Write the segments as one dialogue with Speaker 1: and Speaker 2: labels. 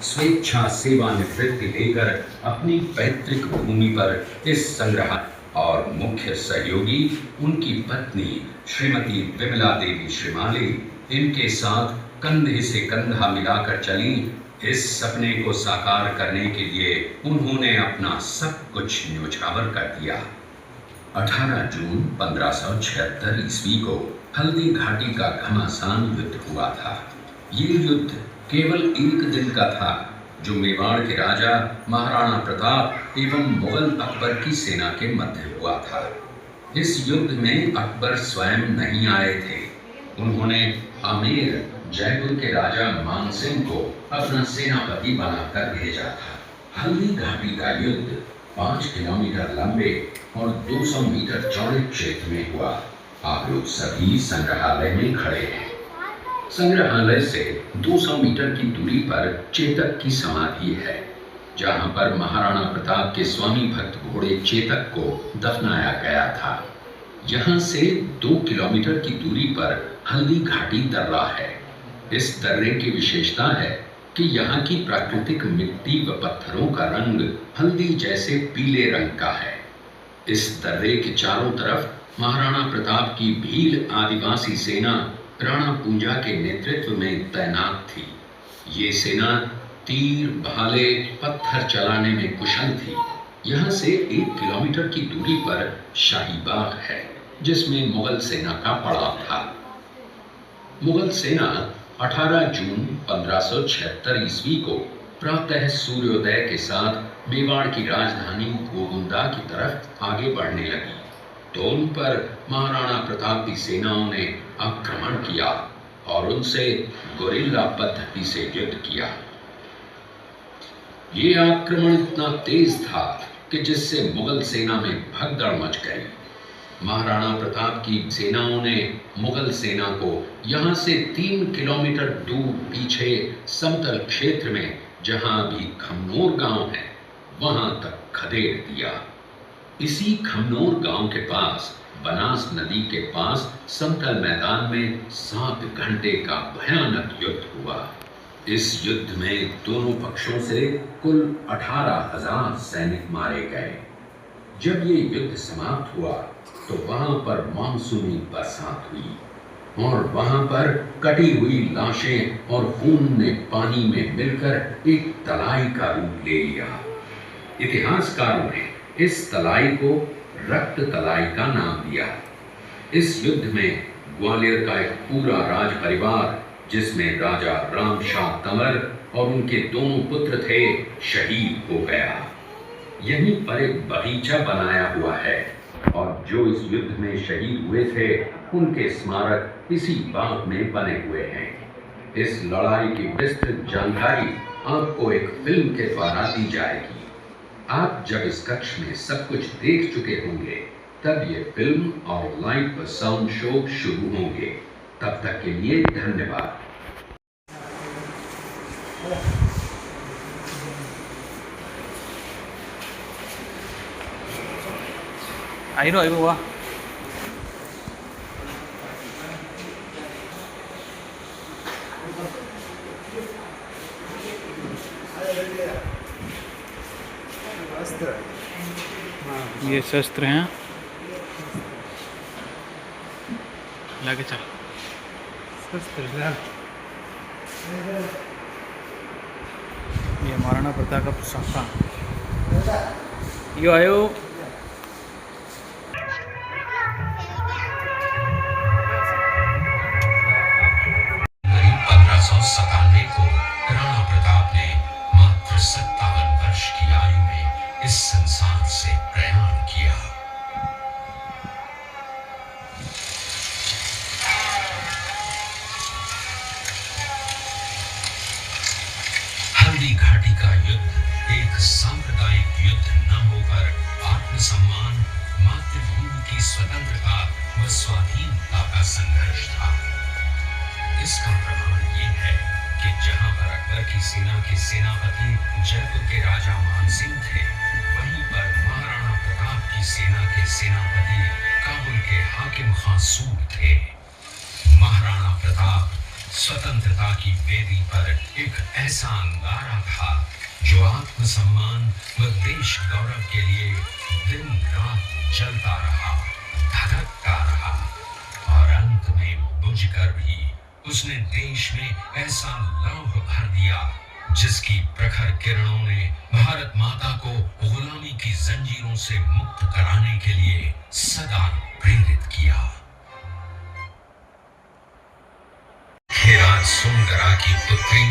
Speaker 1: स्वेच्छा सेवानिवृत्ति लेकर अपनी पैतृक भूमि पर इस संग्रहालय और मुख्य सहयोगी उनकी पत्नी श्रीमती विमला देवी श्रीमाली इनके साथ कंधे से कंधा मिलाकर चली। इस सपने को साकार करने के लिए उन्होंने अपना सब कुछ न्योछावर कर दिया। 18 जून 1576 ईस्वी को हल्दी घाटी का घमासान युद्ध हुआ था। ये युद्ध केवल एक दिन का था, जो मेवाड़ के राजा महाराणा प्रताप एवं मुगल अकबर की सेना के मध्य हुआ था। इस युद्ध में अकबर स्वयं नहीं आए थे। उन्होंने आमेर जयपुर के राजा मानसिंह को अपना सेनापति बनाकर भेजा था। हल्दी घाटी का युद्ध 5 किलोमीटर लंबे और 200 मीटर चौड़े क्षेत्र में हुआ। आप लोग सभी संग्रहालय में खड़े हैं। संग्रहालय से 200 मीटर की दूरी पर चेतक की समाधि है, जहां पर महाराणा प्रताप के स्वामी भक्त घोड़े चेतक को दफनाया गया था। यहां से 2 किलोमीटर की दूरी पर हल्दी घाटी दर्रा है। इस दर्रे की विशेषता है कि यहाँ की प्राकृतिक मिट्टी व पत्थरों का रंग हल्दी जैसे पीले रंग का है। इस दर्रे के चारों तरफ महाराणा प्रताप की भील आदिवासी सेना राणा पूंजा के नेतृत्व में तैनात थी। ये सेना तीर, भाले, पत्थर चलाने में कुशल थी। यहाँ से 1 किलोमीटर की दूरी पर शाही बाग है, जिसमें मुगल सेना का पड़ाव था। मुगल सेना 18 जून 1576 ईस्वी को प्रातः सूर्योदय के साथ मेवाड़ की राजधानी गोगुंदा की तरफ आगे बढ़ने लगी, तो उन पर महाराणा प्रताप की सेनाओं ने आक्रमण किया और उनसे गोरिल्ला पद्धति से युद्ध किया। ये आक्रमण इतना तेज था कि जिससे मुगल सेना में भगदड़ मच गई। महाराणा प्रताप की सेनाओं ने मुगल सेना को यहाँ से 3 किलोमीटर दूर पीछे समतल क्षेत्र में, जहाँ अभी खमनोर गांव है, वहां तक खदेड़ दिया। इसी खमनोर गांव के पास बनास नदी के पास समतल मैदान में 7 घंटे का भयानक युद्ध हुआ। इस युद्ध में दोनों पक्षों से कुल 18,000 सैनिक मारे गए। जब ये युद्ध समाप्त हुआ तो वहां पर मानसूनी बरसात हुई और वहां पर कटी हुई लाशें और खून ने पानी में मिलकर एक तलाई का रूप ले लिया। इतिहासकारों ने इस तलाई को रक्त तलाई का नाम दिया। इस युद्ध में ग्वालियर का एक पूरा राज परिवार, जिसमें राजा रामशाह तंवर और उनके दोनों पुत्र थे, शहीद हो गया। यहीं पर एक बगीचा बनाया हुआ है और जो इस युद्ध में शहीद हुए थे, उनके स्मारक इसी बाग में बने हुए हैं। इस लड़ाई की विस्तृत जानकारी आपको एक फिल्म के द्वारा दी जाएगी। आप जब इस कक्ष में सब कुछ देख चुके होंगे, तब ये फिल्म और लाइव व साउंड शो शुरू होंगे। तब तक के लिए धन्यवाद।
Speaker 2: आई हुआ ये शस्त्र हैं, लाके चल शस्त्र। ये महाराणा प्रताप का शाखा यो आयो।
Speaker 1: इस संसार से प्रयाण किया। हल्दी घाटी का युद्ध एक सांप्रदायिक युद्ध न होकर आत्मसम्मान, मातृभूमि की स्वतंत्रता व स्वाधीनता का संघर्ष था। इसका प्रमाण ये है कि जहां पर अकबर की सेना के सेनापति जयपुर के राजा मानसिंह थे, वहीं पर महाराणा प्रताप की सेना के सेनापति काबुल के हाकिम खां सूर थे। महाराणा प्रताप स्वतंत्रता की वेदी पर एक ऐसा अंगारा था जो आत्मसम्मान व देश गौरव के लिए दिन रात जलता रहा, धधकता रहा और अंत में बुझकर भी उसने देश में ऐसा लौह भर दिया जिसकी प्रखर किरणों ने भारत माता को गुलामी की जंजीरों से मुक्त कराने के लिए सदा प्रेरित किया। खेराज सोनगरा की पुत्री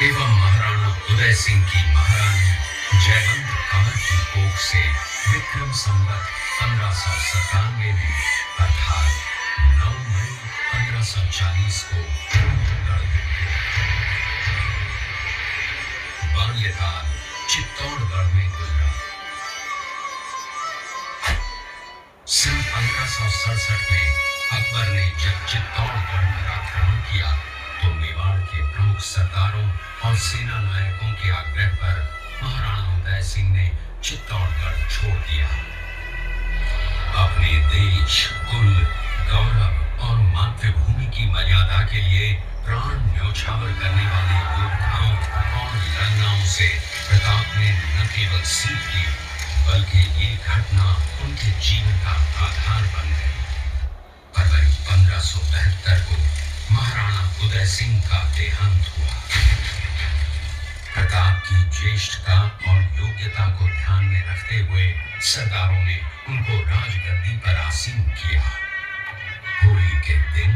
Speaker 1: एवं महाराणा उदय सिंह की महारानी जयवंत कमर की कोख से विक्रम संवत 1597 में अर्थात 9 मई 1540 को बाल्यकाल चित्तौड़गढ़ में गुजरा। सन 1567 में अकबर ने जब चित्तौड़गढ़ पर आक्रमण किया तो मेवाड़ के प्रमुख सरदारों और सेना नायकों के आग्रह पर महाराणा उदय सिंह ने चित्तौड़गढ़ छोड़ दिया। अपने देश, कुल, गौरव और मातृभूमि की मर्यादा के लिए प्राण न्योछावर करने वाले योद्धाओं और लड़नाओं से प्रताप ने न केवल सीख ली बल्कि ये घटना उनके जीवन का आधार बन गई। फरवरी 1572 को महाराणा उदय सिंह का देहांत हुआ। प्रताप की ज्येष्ठता और योग्यता को ध्यान में रखते हुए सरदारों ने उनको राजगद्दी पर आसीन किया। होली के दिन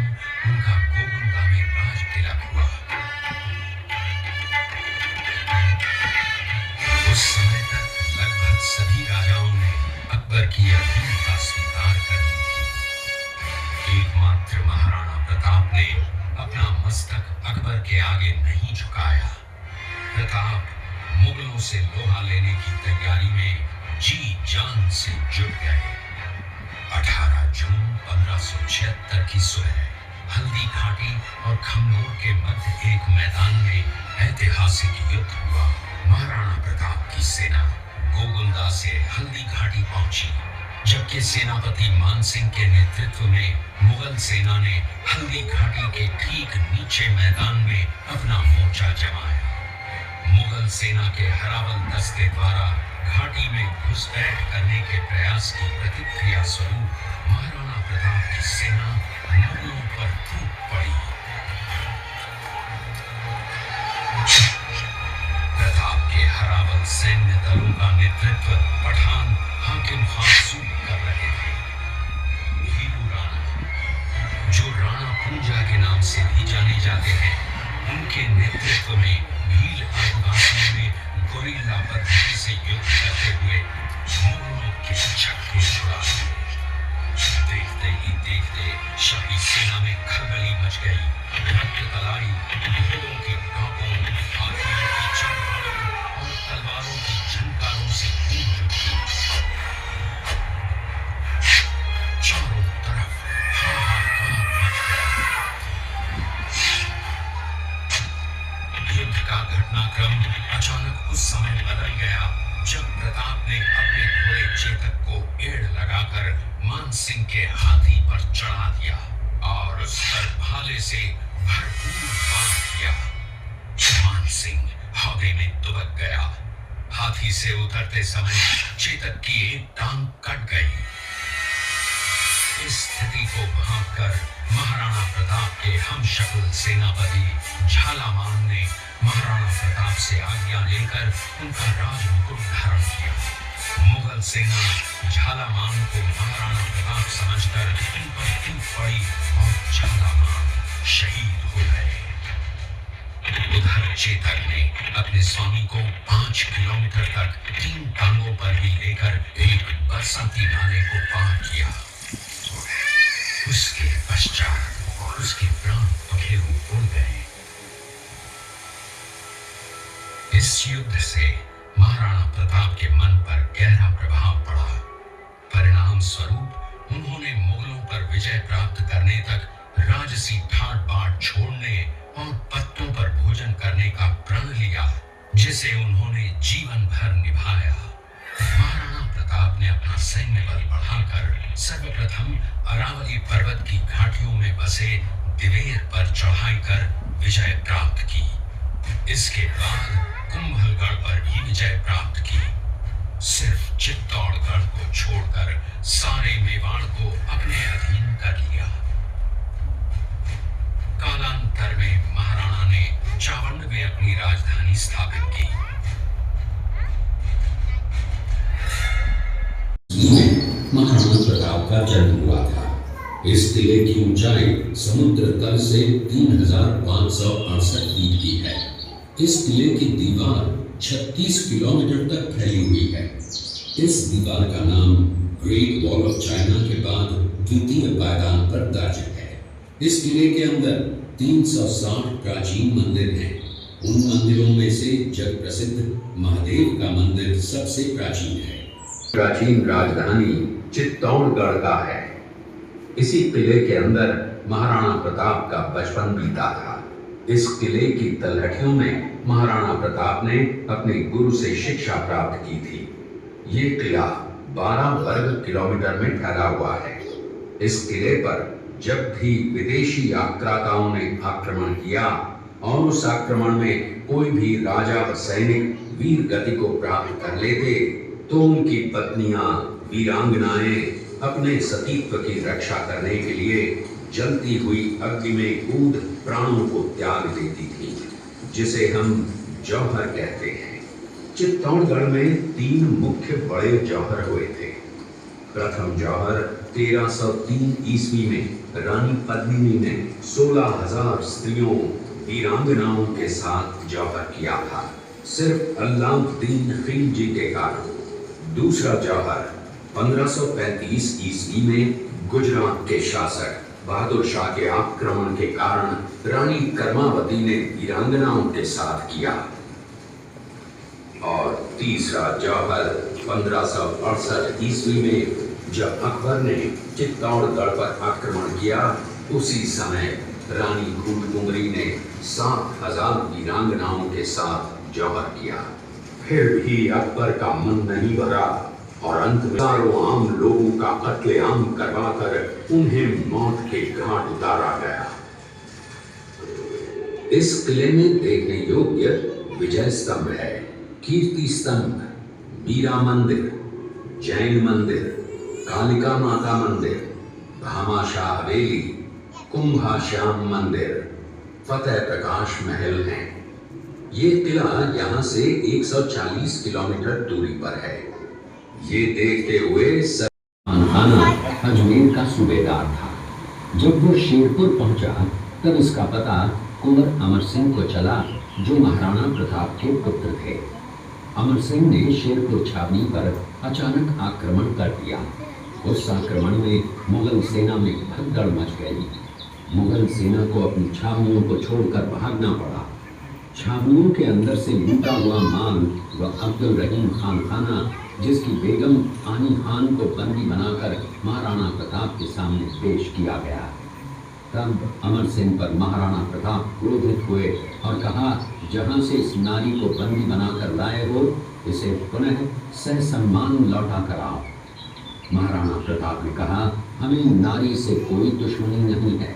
Speaker 1: उनका गोगुंदा में राज तिलक हुआ। उस समय तक लगभग सभी राजाओं ने अकबर की अधीनता स्वीकार कर ली थी। एकमात्र महाराणा प्रताप ने अपना मस्तक अकबर के आगे नहीं झुकाया। प्रताप मुगलों से लोहा लेने की तैयारी में जी जान से जुट गए। 18 जून 1576 की सुबह हल्दी घाटी और खमनोर के मध्य एक मैदान में ऐतिहासिक युद्ध हुआ। महाराणा प्रताप की सेना गोगुंदा से हल्दी घाटी पहुंची, जबकि सेनापति मानसिंह के नेतृत्व में मुगल सेना ने हल्दी घाटी के ठीक नीचे मैदान में अपना मोर्चा जमाया। मुगल सेना के हरावल दस्ते द्वारा घाटी में घुसपैठ करने के प्रयास की प्रतिक्रिया स्वरूप महाराणा प्रताप की सेना मुगलों पर टूट पड़ी। प्रताप के हरावल सैन्य दलों का नेतृत्व पठान हाकिम खां सूर कर रहे थे। भीलू राणा, जो राणा पूंजा के नाम से भी जाने जाते हैं, उनके नेतृत्व में भील आदिवासियों ने गोरिल्ला पद्धति से युद्ध करते हुए मुगलों के छक्के छुड़ा दिए। देखते ही देखते शाही सेना में खलबली मच गई। रक्त कलाई, घोड़ों के टापों, हाथियों की चढ़ाड़ों और तलवारों की झनकारों से गूंज उठी। चारों तरफ हाहाकार मच गया। युद्ध का घटनाक्रम अचानक उस समय बदल गया जब प्रताप ने अपने घोड़े चेतक को एड़ लगाकर मानसिंह के हाथी पर चढ़ा दिया और उस पर भाले से भरपूर वार किया। मानसिंह हौदे में दुबक गया। हाथी से उतरते समय चेतक की एक टांग कट गई। इस स्थिति को भांपकर महाराणा प्रताप के हमशक्ल सेनापति झालामान ने महाराणा प्रताप से आज्ञा लेकर उनका राजमुकुट धारण किया। मुगल सेना झालामान को महाराणा प्रताप समझकर इन पर टूट पड़ी और झालामान शहीद हो गए। उधर चेतक ने अपने स्वामी को 5 किलोमीटर तक 3 टांगों पर ही लेकर एक बरसाती नाले को पार किया। उसके पश्चात उसके प्राण पखेरु उड़ गए। इस युद्ध से महाराणा प्रताप के मन पर गहरा प्रभाव पड़ा। परिणाम स्वरूप उन्होंने मुगलों पर विजय प्राप्त करने तक राजसी ठाट बाट छोड़ने और पत्तों पर भोजन करने का प्रण लिया, जिसे उन्होंने जीवन भर निभाया। महाराणा प्रताप ने अपना सैन्य बल बढ़ाकर सर्वप्रथम अरावली पर्वत की घाटियों में बसे दिवेर पर चढ़ाई कर विजय प्राप्त की। इसके बाद कुंभलगढ़ पर भी विजय प्राप्त की। सिर्फ चित्तौड़गढ़ को छोड़कर सारे मेवाड़ को अपने अधीन कर लिया। कालांतर में महाराणा ने चावंड में अपनी राजधानी स्थापित की। महाराणा प्रताप का जन्म हुआ था। इस किले की ऊंचाई समुद्र तल से 3568 फीट की है। इस किले की दीवार 36 किलोमीटर तक फैली हुई है। इस दीवार का नाम ग्रेट वॉल ऑफ चाइना के बाद द्वितीय पायदान पर दर्ज है। इस किले के अंदर 360 प्राचीन मंदिर हैं। उन मंदिरों में से जग प्रसिद्ध महादेव का मंदिर सबसे प्राचीन है। प्राचीन राजधानी चित्तौड़गढ़ का है। इसी किले के अंदर महाराणा प्रताप का बचपन बीता था। इस किले की तलहटियों में महाराणा प्रताप ने अपने गुरु से शिक्षा प्राप्त की थी। ये किला 12 वर्ग किलोमीटर में फैला हुआ है। इस किले पर जब भी विदेशी आक्राताओं ने आक्रमण किया और उस आक्रमण में कोई भी राजा व सैनिक वीर गति को प्राप्त कर लेते, तो उनकी पत्नियां वीरांगनाएं अपने सतीत्व की रक्षा करने के लिए जलती हुई अग्नि में कूद प्राणों को त्याग देती थी, जिसे हम जौहर कहते हैं। चित्तौड़गढ़ में 3 मुख्य बड़े जौहर हुए थे। प्रथम जौहर 1303 ईस्वी में रानी पद्मिनी ने 16,000 स्त्रियों वीरांगनाओं के साथ जौहर किया था, सिर्फ अल्लाउद्दीन खिलजी के कारण। दूसरा जौहर 1535 ईस्वी में गुजरात के शासक बहादुर शाह के आक्रमण के कारण रानी कर्मावती ने वीरांगनाओं के साथ किया। और तीसरा जौहर 1568 ईस्वी में जब अकबर ने चित्तौड़गढ़ पर आक्रमण किया, उसी समय रानी घूंघरी ने 7,000 वीरांगनाओं के साथ जौहर किया। फिर भी अकबर का मन नहीं भरा और अंत में हजारों आम लोगों का कत्लेआम करवाकर उन्हें मौत के घाट उतारा गया। इस किले में देखने योग्य विजय स्तंभ है, कीर्ति स्तंभ, मीरा मंदिर, जैन मंदिर, कालिका माता मंदिर, भामाशाह हवेली, कुंभाश्याम मंदिर, फतेह प्रकाश महल है। ये किला यहाँ से 140 किलोमीटर दूरी पर है। ये देखते हुए खाना अजमेर का सूबेदार था। जब वो शेरपुर पहुंचा, तब इसका पता कुंवर अमर सिंह को चला, जो महाराणा प्रताप के पुत्र थे। अमर सिंह ने शेरपुर छावनी पर अचानक आक्रमण कर दिया। उस आक्रमण में मुगल सेना में भगदड़ मच गई। मुगल सेना को अपनी छावनियों को छोड़कर भागना पड़ा। छावनियों के अंदर से लूटा हुआ माल व अब्दुल रहीम खान खाना, जिसकी बेगम आनी खान को बंदी बनाकर महाराणा प्रताप के सामने पेश किया गया। तब अमर सिंह पर महाराणा प्रताप क्रोधित हुए और कहा, जहां से इस नारी को बंदी बनाकर लाए हो, इसे पुनः ससम्मान लौटा कर आओ। महाराणा प्रताप ने कहा, हमें नारी से कोई दुश्मनी नहीं है,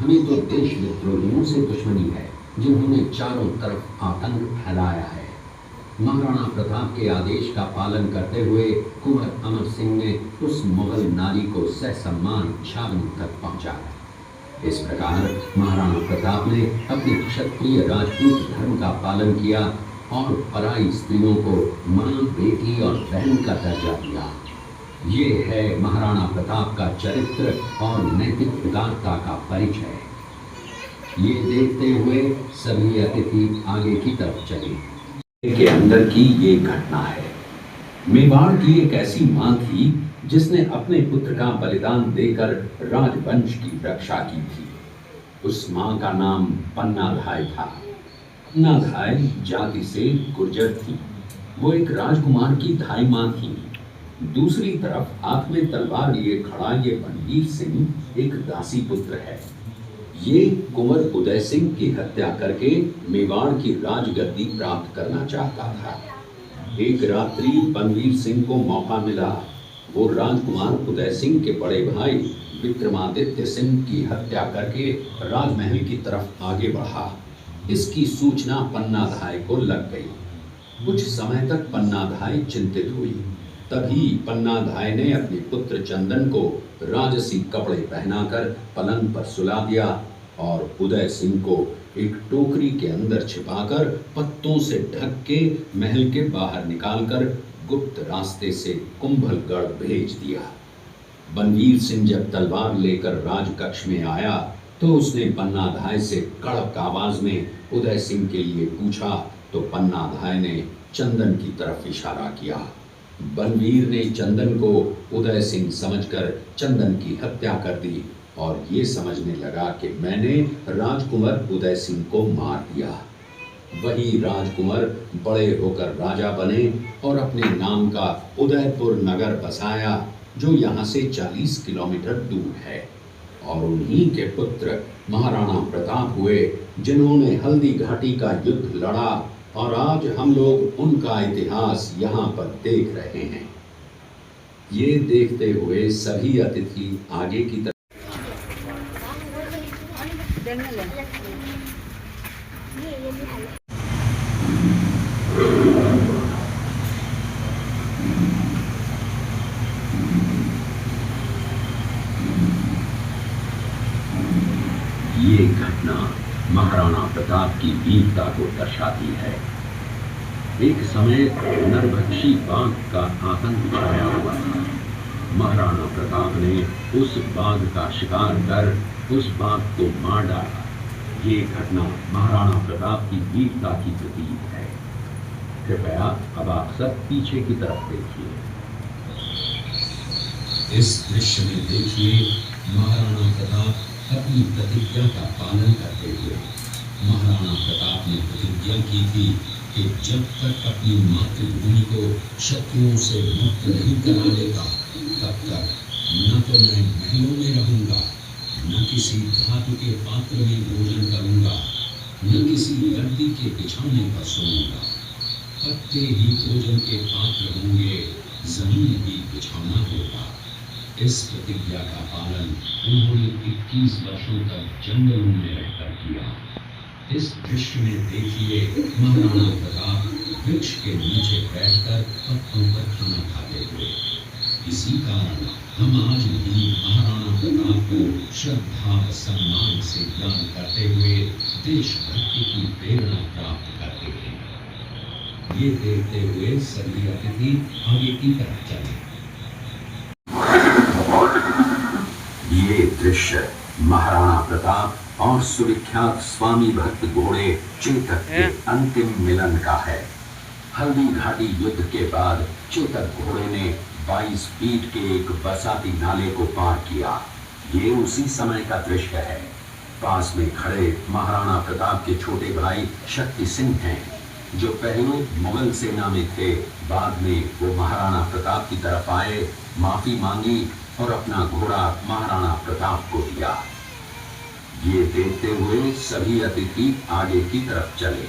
Speaker 1: हमें तो देश विद्रोहियों से दुश्मनी है, जिन्होंने चारों तरफ आतंक फैलाया है। महाराणा प्रताप के आदेश का पालन करते हुए कुंवर अमर सिंह ने उस मुगल नारी को ससम्मान छावनी तक पहुंचाया। इस प्रकार महाराणा प्रताप ने अपने क्षत्रिय राजपूत धर्म का पालन किया और पराई स्त्रियों को मां, बेटी और बहन का दर्जा दिया। ये है महाराणा प्रताप का चरित्र और नैतिक उदारता का परिचय। ये देखते हुए सभी अतिथि आगे की तरफ चले। के अंदर की ये घटना है। मेवाड़ की एक ऐसी मां थी जिसने अपने पुत्र का बलिदान देकर राजवंश की रक्षा की थी। उस मां का नाम पन्नाधाय था। पन्नाधाय जाति से गुर्जर थी। वो एक राजकुमार की धाई मां थी। दूसरी तरफ हाथ में तलवार लिए खड़ा ये बलबीर सिंह एक दासी पुत्र है। ये कुंवर उदय सिंह की हत्या करके मेवाड़ की राजगद्दी प्राप्त करना चाहता था। एक रात्रि बनवीर सिंह को मौका मिला। वो राजकुमार उदय सिंह के बड़े भाई विक्रमादित्य सिंह की हत्या करके राजमहल की तरफ आगे बढ़ा। इसकी सूचना पन्नाधाय को लग गई। कुछ समय तक पन्नाधाय चिंतित हुई। तभी पन्नाधाय ने अपने पुत्र चंदन को राजसी कपड़े पहनाकर पलंग पर सुला दिया और उदय सिंह को एक टोकरी के अंदर छिपाकर पत्तों से ढक के महल के बाहर निकालकर गुप्त रास्ते से कुंभलगढ़ भेज दिया। बनवीर सिंह जब तलवार लेकर राजकक्ष में आया तो उसने पन्नाधाय से कड़क आवाज में उदय सिंह के लिए पूछा तो पन्नाधाय ने चंदन की तरफ इशारा किया। बनवीर ने चंदन को उदय सिंह समझकर चंदन की हत्या कर दी और ये समझने लगा कि मैंने राजकुमार उदय सिंह को मार दिया। वही राजकुमार बड़े होकर राजा बने और अपने नाम का उदयपुर नगर बसाया जो यहाँ से 40 किलोमीटर दूर है। और उन्हीं के पुत्र महाराणा प्रताप हुए जिन्होंने हल्दी घाटी का युद्ध लड़ा और आज हम लोग उनका इतिहास यहाँ पर देख रहे हैं। ये देखते हुए सभी अतिथि आगे की तरफ ये घटना महाराणा प्रताप की वीरता को दर्शाती है। एक समय नरभक्षी बाघ का आतंक छाया हुआ था। महाराणा प्रताप ने उस बाघ का शिकार कर उस बाघ को मार डाला। ये घटना महाराणा प्रताप की वीरता की प्रतीक है। कृपया अब आप सब पीछे की तरफ देखिए। इस दृश्य में देखिए महाराणा प्रताप अपनी प्रतिज्ञा का पालन करते हुए। महाराणा प्रताप ने प्रतिज्ञा की थी कि जब तक अपनी मातृभूमि को शत्रुओं से मुक्त नहीं करा लेगा तब तक न तो मैं महलों में रहूंगा, न किसी धातु के पात्र में भोजन करूंगा, न किसी गद्दी के बिछौने पर सोऊंगा। पत्ते ही भोजन के पात्र होंगे, जमीन ही बिछौना होगा। इस प्रतिज्ञा का पालन उन्होंने 21 वर्षों तक जंगलों में रहकर किया। इस दृश्य में देखिए महाराणा प्रताप वृक्ष के नीचे बैठकर पत्तों पर खाना खाते हुए। इसी कारण हम आज भी महाराणा प्रताप को श्रद्धा व सम्मान से याद करते हुए देशभक्ति की प्रेरणा प्राप्त करते हैं। ये देखते हुए सभी अतिथि आगे की तरफ चले। ये दृश्य महाराणा प्रताप और सुविख्यात स्वामी भक्त घोड़े चेतक के अंतिम मिलन का है। हल्दी घाटी युद्ध के बाद चेतक घोड़े ने 22 फीट के एक बरसाती नाले को पार किया। ये उसी समय का दृश्य है। पास में खड़े महाराणा प्रताप के छोटे भाई शक्ति सिंह हैं, जो पहले मुगल सेना में थे। बाद में वो महाराणा प्रताप की तरफ आए, माफी मांगी और अपना घोड़ा महाराणा प्रताप को दिया। ये देखते हुए सभी अतिथि आगे की तरफ चले।